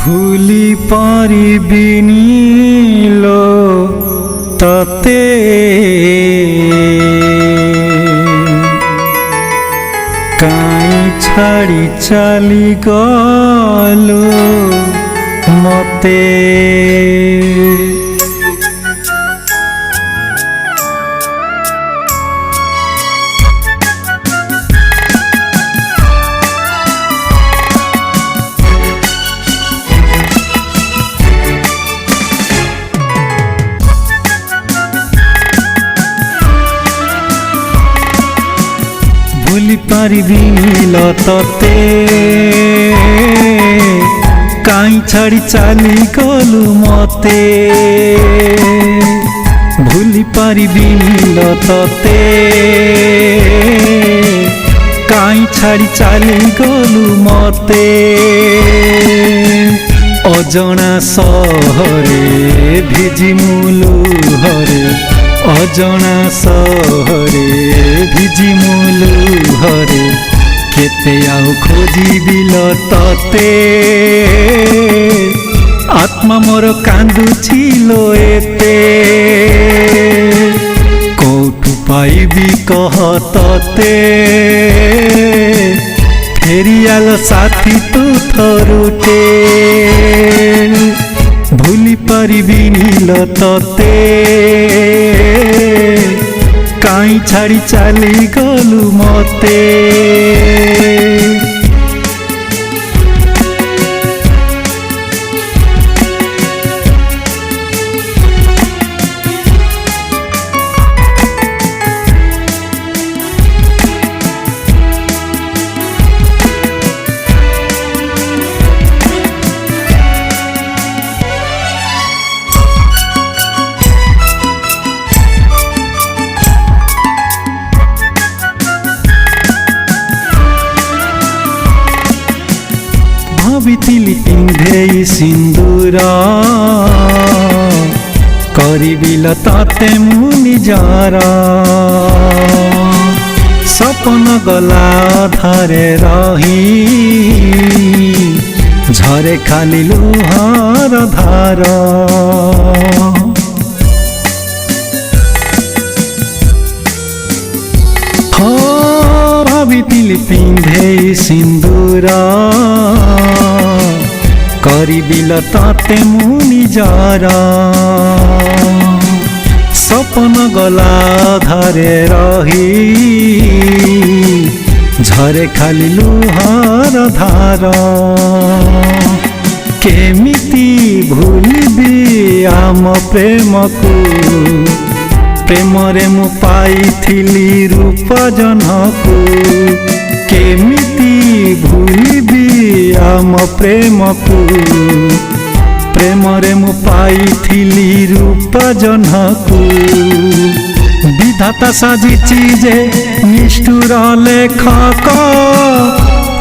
ভুলি পারিবিনি লো তাতে কাই ছাড়ি চালি গলো মতে ভুলি পারিবিনি লো ততে কাই ছাড়ি চালি গলু মতে ভুলি পারিবিনি লো ততে কাই ছাড়ি চালি গলু মতে অজনা সহরে ভিজি মুলু হরে অজনা সহরে ভিজি মুলু হরে কেতে আউ খোঁজিবিল ততে আত্মা মোর কান্দুছিল এতে কোঠু পাইবি কহ ততে ফেরিয়াল সাথী তু থরুটে ভুলি পারিবিনি লো ততে কাই ছাড়ি চালি গলু মতে ভাবিଥିଲି পিন্ধেই সিন্দুর করিবিল তাতে মু নিজর সপন গলা ধরে রহি ঝরে খালি লুহর ধার ভাবিଥିଲି পিন্ধেই সিন্দুর করিবিল তাতে মু নিজর সপন গলা ধরে রহি ঝরে খালি লুহর ধার কেমিতি ভুলিবি আম প্রেমকু প্রেমরে মু পাইଥିଲି রূপ জনকু কেমিতি ভুলিবি আম প্রেমকু প্রেমরে মু পাইଥିଲି রূপ জনকু বিধাতা সাজিছি যে নিষ্ঠুর লেখক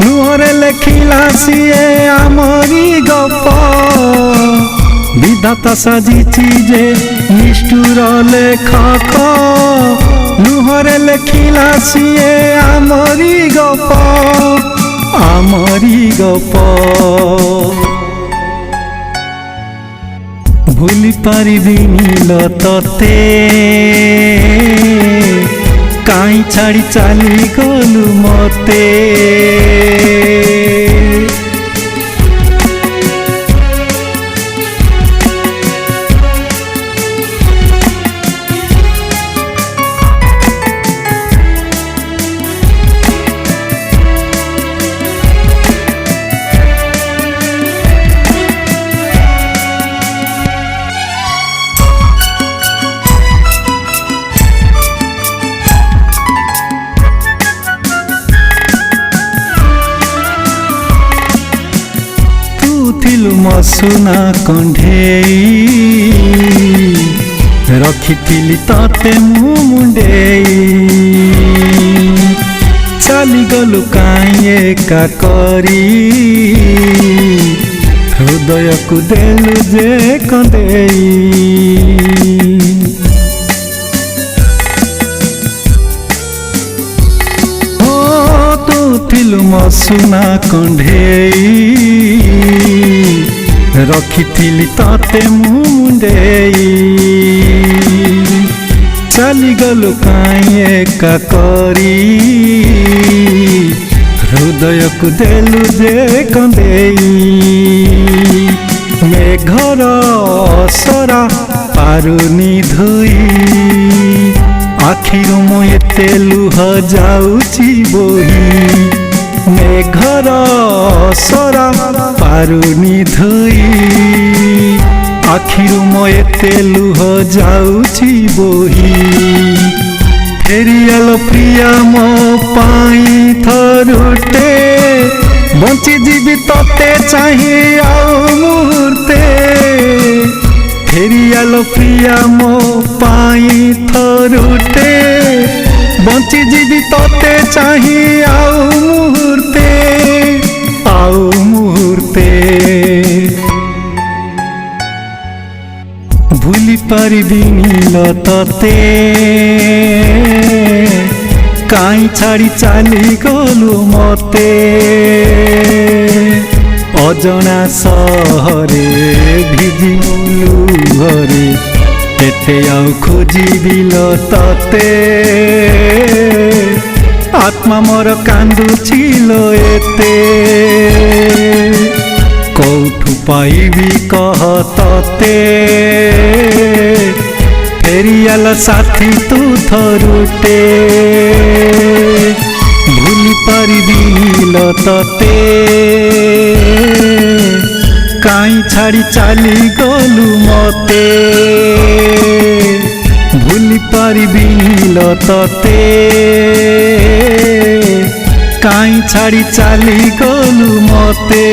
লুহরে লেখিলা সিয়ে আমরি গপ বিধাতা সাজিছি যে নিষ্ঠুর লেখক লুহরে লেখিলা সিয়ে আমরি গপ আমরি গপ ভুলি পারিবিনি লো ততে কাই ছাড়ি চালি গলু মতে ଥିଲୁ ମସୁନା କଣ୍ଢେଇ ରଖିଥିଲି ତତେ ମୁଁ ମୁଣ୍ଡେଇ ଚାଲିଗଲୁ କାଇଁ ଏକା କରି ହୃଦୟକୁ ଦେଲୁ ଯେ କନ୍ଦେଇ ଥିଲୁ ମସୁନା କଣ୍ଢେଇ रखिथिली तते मुंडेई चली गलु काई एका करी हृदय को देलु जे कंदेई मेघर सरा पारुनी धोई आखिर मु एते लुह जाउची बोही मेघर सरा पारुनी धोई आखिर मु एते लुह जाउची बोही फेरियाल प्रिया मो पाई थरुटे बंची जीवी तते चाहिए आओ मुहूर्ते फेरियाल प्रिया मो पाई थरुटे बंची जीवी तते चाहिए आओ मुहूर्ते भूली पारिबिनी तते काई छाड़ी चाली गलु मते अजना सहरे भिजी लुहरे एते आउ खोजिबिल तते आत्मा मोर कांदुछिल एते कौठु पाइबी कह तते फेरियाल साथी तू थरुटे भूली पारिबिल तते काई छाड़ी चाली गलु मते भूली पारिबिल तते काई छाड़ी चाली गलु मते।